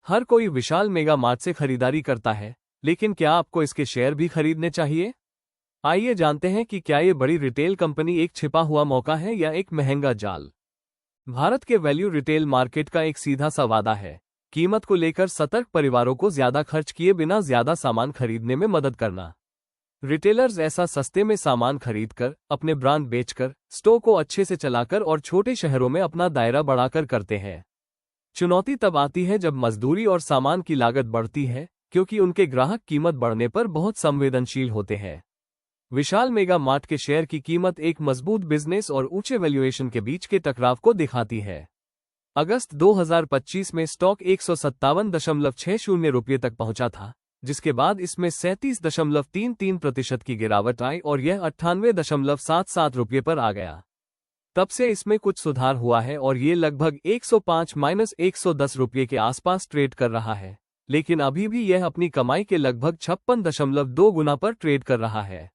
हर कोई विशाल mega mart से खरीदारी करता है, लेकिन क्या आपको इसके शेयर भी खरीदने चाहिए? आइए जानते हैं कि क्या ये बड़ी रिटेल कंपनी एक छिपा हुआ मौका है या एक महंगा जाल। भारत के वैल्यू रिटेल मार्केट का एक सीधा सा वादा है, कीमत को लेकर सतर्क परिवारों को ज्यादा खर्च किए बिना ज्यादा सामान खरीदने में मदद करना। रिटेलर्स ऐसा सस्ते में सामान खरीदकर, अपने ब्रांड बेचकर, स्टोर को अच्छे से चलाकर और छोटे शहरों में अपना दायरा बढ़ाकर करते हैं। चुनौती तब आती है जब मजदूरी और सामान की लागत बढ़ती है, क्योंकि उनके ग्राहक कीमत बढ़ने पर बहुत संवेदनशील होते हैं। विशाल मेगा मार्ट के शेयर की कीमत एक मजबूत बिजनेस और ऊंचे वैल्यूएशन के बीच के टकराव को दिखाती है। अगस्त 2025 में स्टॉक 157.60 रुपये तक पहुंचा था, जिसके बाद इसमें 37.33% की गिरावट आई और यह 98.77 रुपये पर आ गया। तब से इसमें कुछ सुधार हुआ है और ये लगभग 105-110 रुपये के आसपास ट्रेड कर रहा है, लेकिन अभी भी यह अपनी कमाई के लगभग 56.2 गुना पर ट्रेड कर रहा है।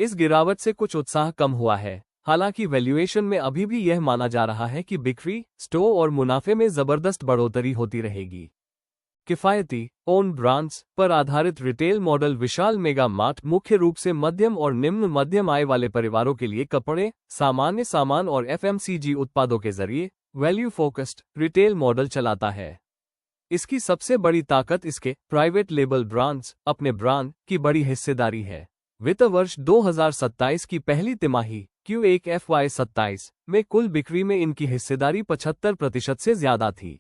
इस गिरावट से कुछ उत्साह कम हुआ है, हालांकि वैल्यूएशन में अभी भी यह माना जा रहा है कि बिक्री, स्टोर और मुनाफे में जबरदस्त बढ़ोतरी होती रहेगी। किफायती, ओन ब्रांड्स पर आधारित रिटेल मॉडल विशाल मेगा मार्ट मुख्य रूप से मध्यम और निम्न मध्यम आय वाले परिवारों के लिए कपड़े, सामान्य सामान और एफएमसीजी उत्पादों के जरिए वैल्यू फोकस्ड रिटेल मॉडल चलाता है। इसकी सबसे बड़ी ताकत इसके प्राइवेट लेबल ब्रांड्स, अपने ब्रांड की बड़ी हिस्सेदारी है। वित्त वर्ष 2027 की पहली तिमाही Q1 FY27 में कुल बिक्री में इनकी हिस्सेदारी 75% से ज्यादा थी।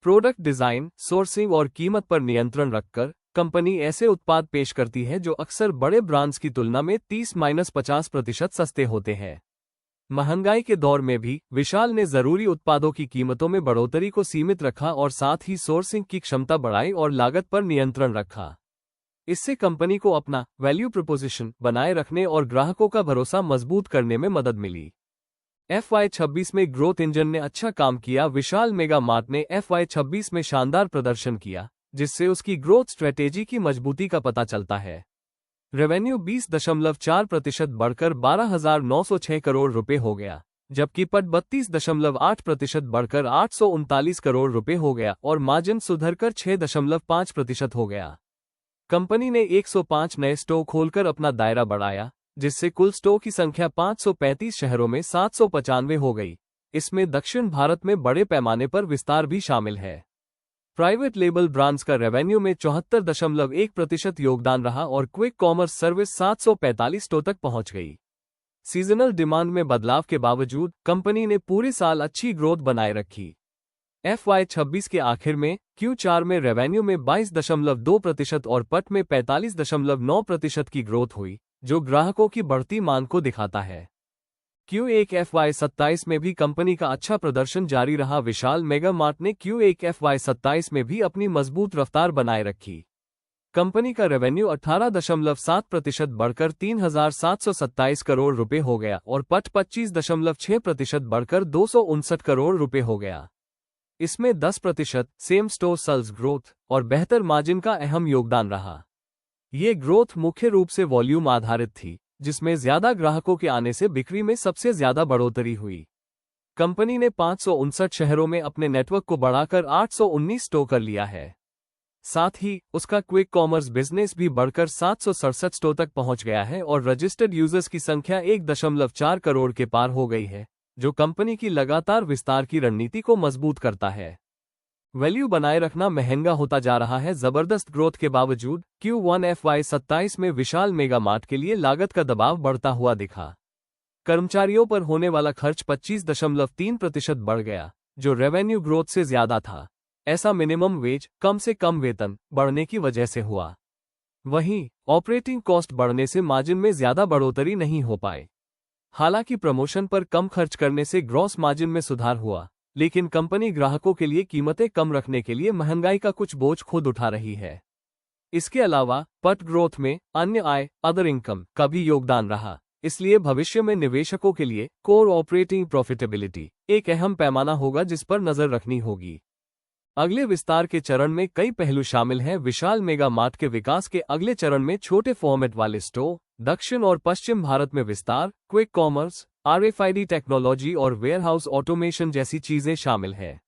प्रोडक्ट डिजाइन, सोर्सिंग और कीमत पर नियंत्रण रखकर कंपनी ऐसे उत्पाद पेश करती है जो अक्सर बड़े ब्रांड्स की तुलना में 30-50% सस्ते होते हैं। महंगाई के दौर में भी विशाल ने जरूरी उत्पादों की कीमतों में बढ़ोतरी को सीमित रखा और साथ ही सोर्सिंग की क्षमता बढ़ाई और लागत पर नियंत्रण रखा। इससे कंपनी को अपना वैल्यू प्रपोजिशन बनाए रखने और ग्राहकों का भरोसा मजबूत करने में मदद मिली। FY26 में ग्रोथ इंजन ने अच्छा काम किया। विशाल मेगा मार्ट ने FY26 में शानदार प्रदर्शन किया, जिससे उसकी ग्रोथ स्ट्रेटेजी की मजबूती का पता चलता है। रेवेन्यू 20.4% बढ़कर 12,906 करोड़ रुपए हो गया, जबकि पट 32.8% बढ़कर 839 करोड़ रुपए हो गया और मार्जिन सुधरकर 6.5% हो गया। कंपनी ने 105 नए स्टोर खोलकर अपना दायरा बढ़ाया, जिससे कुल स्टोर की संख्या 535 शहरों में 795 हो गई। इसमें दक्षिण भारत में बड़े पैमाने पर विस्तार भी शामिल है। प्राइवेट लेबल ब्रांड्स का रेवेन्यू में 74.1% योगदान रहा और क्विक कॉमर्स सर्विस 745 स्टोर तक पहुंच गई। सीजनल डिमांड में बदलाव के बावजूद कंपनी ने पूरे साल अच्छी ग्रोथ बनाए रखी। FY26 के आखिर में Q4 में रेवेन्यू में 22.2% और पट में 45.9% की ग्रोथ हुई, जो ग्राहकों की बढ़ती मांग को दिखाता है। Q1 FY27 में भी कंपनी का अच्छा प्रदर्शन जारी रहा। विशाल मेगा मार्ट ने Q1 FY27 में भी अपनी मजबूत रफ्तार बनाए रखी। कंपनी का रेवेन्यू 18.7% बढ़कर 3,727 करोड़ रुपए हो गया और पट 25.6% बढ़कर 259 करोड़ रुपए हो गया। इसमें 10% सेम स्टोर सेल्स ग्रोथ और बेहतर मार्जिन का अहम योगदान रहा। ये ग्रोथ मुख्य रूप से वॉल्यूम आधारित थी, जिसमें ज्यादा ग्राहकों के आने से बिक्री में सबसे ज्यादा बढ़ोतरी हुई। कंपनी ने 559 शहरों में अपने नेटवर्क को बढ़ाकर 819 स्टोर कर लिया है। साथ ही उसका क्विक कॉमर्स बिजनेस भी बढ़कर 767 स्टोर तक पहुंच गया है और रजिस्टर्ड यूजर्स की संख्या 1.4 करोड़ के पार हो गई है, जो कंपनी की लगातार विस्तार की रणनीति को मजबूत करता है। वैल्यू बनाए रखना महंगा होता जा रहा है। जबरदस्त ग्रोथ के बावजूद Q1 FY27 में विशाल मेगा मार्ट के लिए लागत का दबाव बढ़ता हुआ दिखा। कर्मचारियों पर होने वाला खर्च 25.3% बढ़ गया, जो रेवेन्यू ग्रोथ से ज्यादा था। ऐसा मिनिमम वेज, कम से कम वेतन बढ़ने की वजह से हुआ। वहीं ऑपरेटिंग कॉस्ट बढ़ने से मार्जिन में ज्यादा बढ़ोतरी नहीं हो पाए। हालांकि प्रमोशन पर कम खर्च करने से ग्रॉस मार्जिन में सुधार हुआ, लेकिन कंपनी ग्राहकों के लिए कीमतें कम रखने के लिए महंगाई का कुछ बोझ खुद उठा रही है। इसके अलावा पट ग्रोथ में अन्य आय, अदर इनकम का भी योगदान रहा। इसलिए भविष्य में निवेशकों के लिए कोर ऑपरेटिंग प्रॉफिटेबिलिटी एक अहम पैमाना होगा जिस पर नजर रखनी होगी। अगले विस्तार के चरण में कई पहलू शामिल हैं। विशाल मेगा मार्ट के विकास के अगले चरण में छोटे फॉर्मेट वाले स्टोर, दक्षिण और पश्चिम भारत में विस्तार, क्विक कॉमर्स, RFID टेक्नोलॉजी और वेयरहाउस ऑटोमेशन जैसी चीजें शामिल हैं।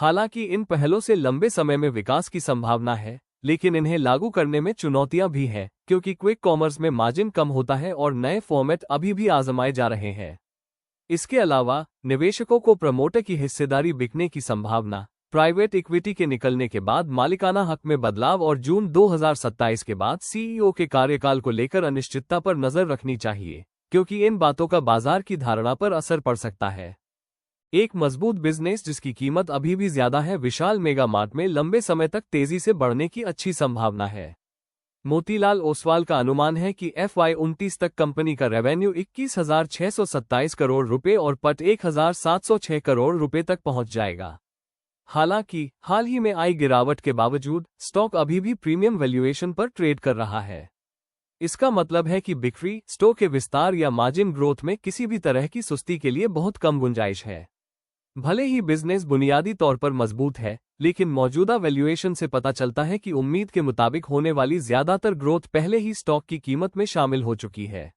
हालांकि इन पहलों से लंबे समय में विकास की संभावना है, लेकिन इन्हें लागू करने में चुनौतियां भी हैं, क्योंकि क्विक कॉमर्स में मार्जिन कम होता है और नए फॉर्मेट अभी भी आजमाए जा रहे हैं। इसके अलावा निवेशकों को प्रमोटर की हिस्सेदारी बिकने की संभावना, प्राइवेट इक्विटी के निकलने के बाद मालिकाना हक में बदलाव और जून 2027 के बाद सीईओ के कार्यकाल को लेकर अनिश्चितता पर नजर रखनी चाहिए, क्योंकि इन बातों का बाजार की धारणा पर असर पड़ सकता है। एक मजबूत बिजनेस जिसकी कीमत अभी भी ज्यादा है, विशाल मेगा मार्ट में लंबे समय तक तेजी से बढ़ने की अच्छी संभावना है। मोतीलाल ओसवाल का अनुमान है कि FY19 तक कंपनी का रेवेन्यू 21,627 करोड़ रुपए और पट 1,706 करोड़ रुपए तक पहुंच जाएगा। हालांकि हाल ही में आई गिरावट के बावजूद स्टॉक अभी भी प्रीमियम वैल्यूएशन पर ट्रेड कर रहा है। इसका मतलब है कि बिक्री, स्टॉक के विस्तार या मार्जिन ग्रोथ में किसी भी तरह की सुस्ती के लिए बहुत कम गुंजाइश है। भले ही बिजनेस बुनियादी तौर पर मजबूत है, लेकिन मौजूदा वैल्यूएशन से पता चलता है कि उम्मीद के मुताबिक होने वाली ज्यादातर ग्रोथ पहले ही स्टॉक की कीमत में शामिल हो चुकी है।